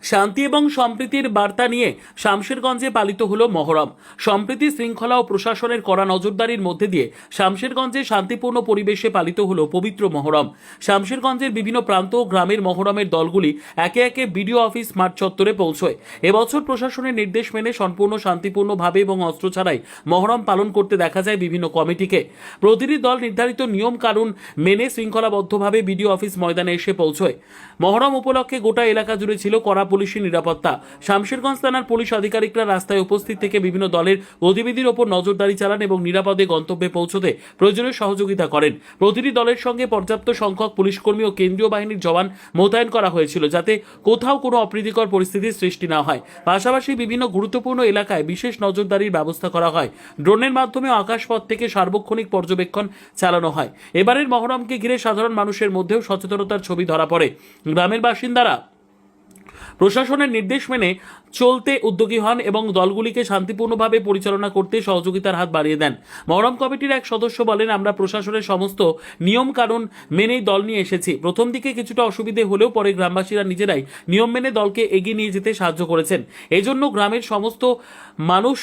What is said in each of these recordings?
শান্তি এবং সম্প্রীতির বার্তা নিয়ে শামশেরগঞ্জে পালিত হলো মহরম। সম্প্রীতি, শৃঙ্খলা ও প্রশাসনের কড়া নজরদারির মধ্যে দিয়ে শামশেরগঞ্জে শান্তিপূর্ণ পরিবেশে পালিত হলো পবিত্র মহরম। শামশেরগঞ্জের বিভিন্ন প্রান্ত ও গ্রামের মহরমের দলগুলি একে একে বিডিও অফিস মাঠ চত্বরে পৌঁছয়। এবছর প্রশাসনের নির্দেশ মেনে সম্পূর্ণ শান্তিপূর্ণভাবে এবং অস্ত্র ছাড়াই মহরম পালন করতে দেখা যায় বিভিন্ন কমিটিকে। প্রতিটি দল নির্ধারিত নিয়ম কানুন মেনে শৃঙ্খলাবদ্ধভাবে বিডিও অফিস ময়দানে এসে পৌঁছয়। মহরম উপলক্ষে গোটা এলাকা জুড়ে ছিল কড়া পুলিশি নিরাপত্তা। শামশেরগঞ্জ থানার পুলিশ আধিকারিকরা রাস্তায় উপস্থিত থেকে বিভিন্ন দলের গতিবিধির ওপর নজরদারি চালান এবং নিরাপদে গন্তব্যে পৌঁছতে প্রয়োজনীয় সহযোগিতা করেন। প্রতিটি দলের সঙ্গে পর্যাপ্ত সংখ্যক পুলিশকর্মী ও কেন্দ্রীয় বাহিনীর জওয়ান মোতায়েন করা হয়েছিল, যাতে কোথাও কোনো অপ্রীতিকর পরিস্থিতির সৃষ্টি না হয়। পাশাপাশি বিভিন্ন গুরুত্বপূর্ণ এলাকায় বিশেষ নজরদারির ব্যবস্থা করা হয়। ড্রোনের মাধ্যমে আকাশপথ থেকে সার্বক্ষণিক পর্যবেক্ষণ চালানো হয়। এবারের মহরমকে ঘিরে সাধারণ মানুষের মধ্যেও সচেতনতার ছবি ধরা পড়ে। গ্রামের বাসিন্দারা প্রশাসনের নির্দেশ মেনে চলতে উদ্যোগী হন এবং দলগুলিকে শান্তিপূর্ণভাবে পরিচালনা করতে সহযোগিতার হাত বাড়িয়ে দেন। মহরম কমিটির এক সদস্য বলেন, আমরা প্রশাসনের সমস্ত নিয়ম কানুন মেনেই দল নিয়ে এসেছি। প্রথম দিকে কিছুটা অসুবিধে হলেও পরে গ্রামবাসীরা নিজেরাই নিয়ম মেনে দলকে এগিয়ে নিয়ে যেতে সাহায্য করেছেন। এজন্য গ্রামের সমস্ত মানুষ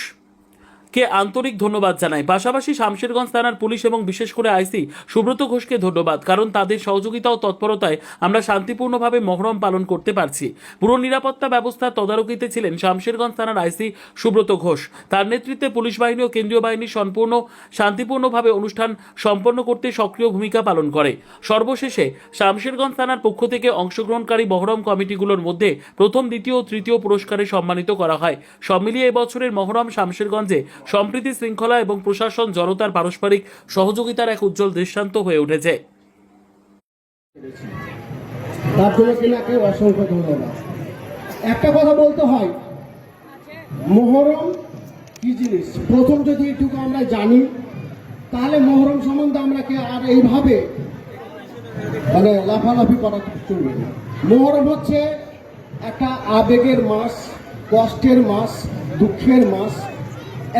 কে আন্তরিক ধন্যবাদ জানাই। পাশাপাশি শামশেরগঞ্জ থানার পুলিশ এবং বিশেষ করে আইসি সুব্রত ঘোষকে ধন্যবাদ, কারণ তাদের সহযোগিতা ও তৎপরতায় আমরা শান্তিপূর্ণভাবে মহরম পালন করতে পারছি। পুরো নিরাপত্তা ব্যবস্থা তদারকিতে ছিলেন শামশেরগঞ্জ থানার আইসি সুব্রত ঘোষ। তার নেতৃত্বে পুলিশ বাহিনী ও কেন্দ্রীয় বাহিনী সম্পূর্ণ শান্তিপূর্ণভাবে অনুষ্ঠান সম্পন্ন করতে সক্রিয় ভূমিকা পালন করে। সর্বশেষে শামশেরগঞ্জ থানার পক্ষ থেকে অংশগ্রহণকারী মহরম কমিটিগুলোর মধ্যে প্রথম, দ্বিতীয় ও তৃতীয় পুরস্কারে সম্মানিত করা হয়। সব মিলিয়ে এবছরের মহরম শামশেরগঞ্জে সম্প্রীতি, শৃঙ্খলা এবং প্রশাসন জনতার পারস্পরিক সহযোগিতার এক উজ্জ্বল দৃষ্টান্ত হয়ে উঠেছে। তার জন্য কিনাকে অসংখ্য ধন্যবাদ। একটা কথা বলতে হয়, মহরম কি জিনিস প্রথম যদি এটুকু আমরা জানি, তাহলে মহরম সম্বন্ধে আমরা কি আর এইভাবে লাফালাফি করা চলবে না। মহরম হচ্ছে একটা আবেগের মাস, কষ্টের মাস, দুঃখের মাস।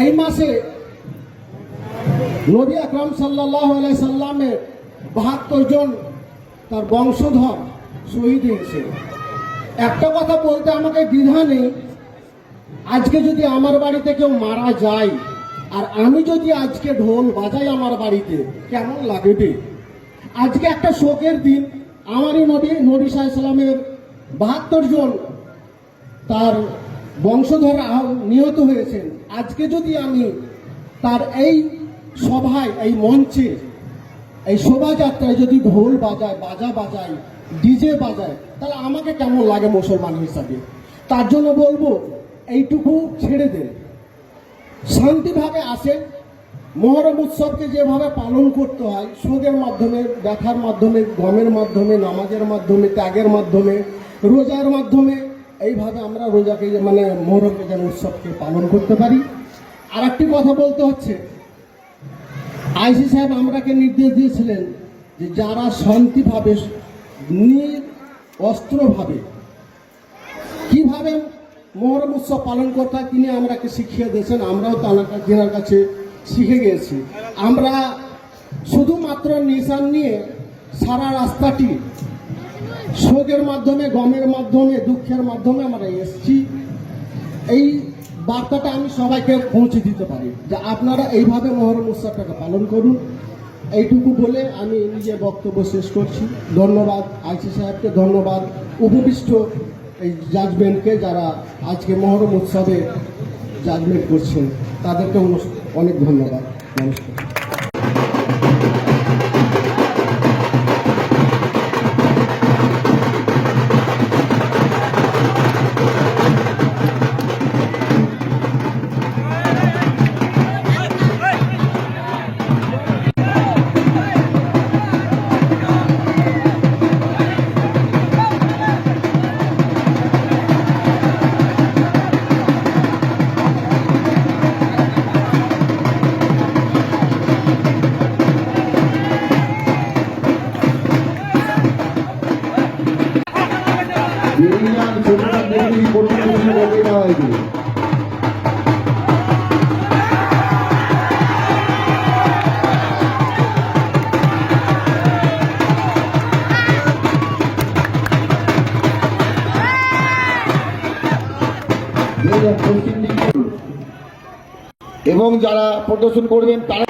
এই মাসে নবী আকরাম সাল্লাল্লাহু আলাইহি সাল্লামের ৭২ জন তার বংশধর শহীদ হয়েছে। একটা কথা বলতে আমাকে দ্বিধা নেই, আজকে যদি আমার বাড়িতে কেউ মারা যায় আর আমি যদি আজকে ঢোল বাজাই আমার বাড়িতে, কেমন লাগবে? আজকে একটা শোকের দিন। আমারই নবী সাল্লাল্লাহু আলাইহি সাল্লামের ৭২ জন তার বংশধর নিহত হয়েছেন। আজকে যদি আমি তার এই সভায়, এই মঞ্চে, এই শোভাযাত্রায় যদি ঢোল বাজায়, বাজা বাজায়, ডিজে বাজায়, তাহলে আমাকে কেমন লাগে মুসলমান হিসাবে? তার জন্য বলবো, এইটুকু ছেড়ে দেন, শান্তিভাবে আসেন। মহরম উৎসবকে যেভাবে পালন করতে হয়, শোকের মাধ্যমে, ব্যথার মাধ্যমে, গমের মাধ্যমে, নামাজের মাধ্যমে, ত্যাগের মাধ্যমে, রোজার মাধ্যমে, এইভাবে আমরা রোজাকে মহরমকে যেন উৎসবকে পালন করতে পারি। আর একটি কথা বলতে হচ্ছে, আইসি সাহেব আমরাকে নির্দেশ দিয়েছিলেন যে যারা শান্তিভাবে, অস্ত্রভাবে কিভাবে মহরম উৎসব পালন করতে হয় তিনি আমরাকে শিখিয়ে দিয়েছেন। আমরাও তেনার কাছে শিখে গিয়েছি। আমরা শুধুমাত্র নিশান নিয়ে সারা রাস্তাটি শোকের মাধ্যমে, গমের মাধ্যমে, দুঃখের মাধ্যমে আমরা এসেছি। এই বার্তাটা আমি সবাইকে পৌঁছে দিতে পারি যে আপনারা এইভাবে মহরম উৎসবটাকে পালন করুন। এইটুকু বলে আমি নিজের বক্তব্য শেষ করছি। ধন্যবাদ আইসি সাহেবকে, ধন্যবাদ উপবিষ্ট এই জাজমেন্টকে, যারা আজকে মহরম উৎসবে জাজমেন্ট করছেন, তাদেরকে অনেক ধন্যবাদ। নমস্কার। এবং যারা প্রদর্শন করবেন তারা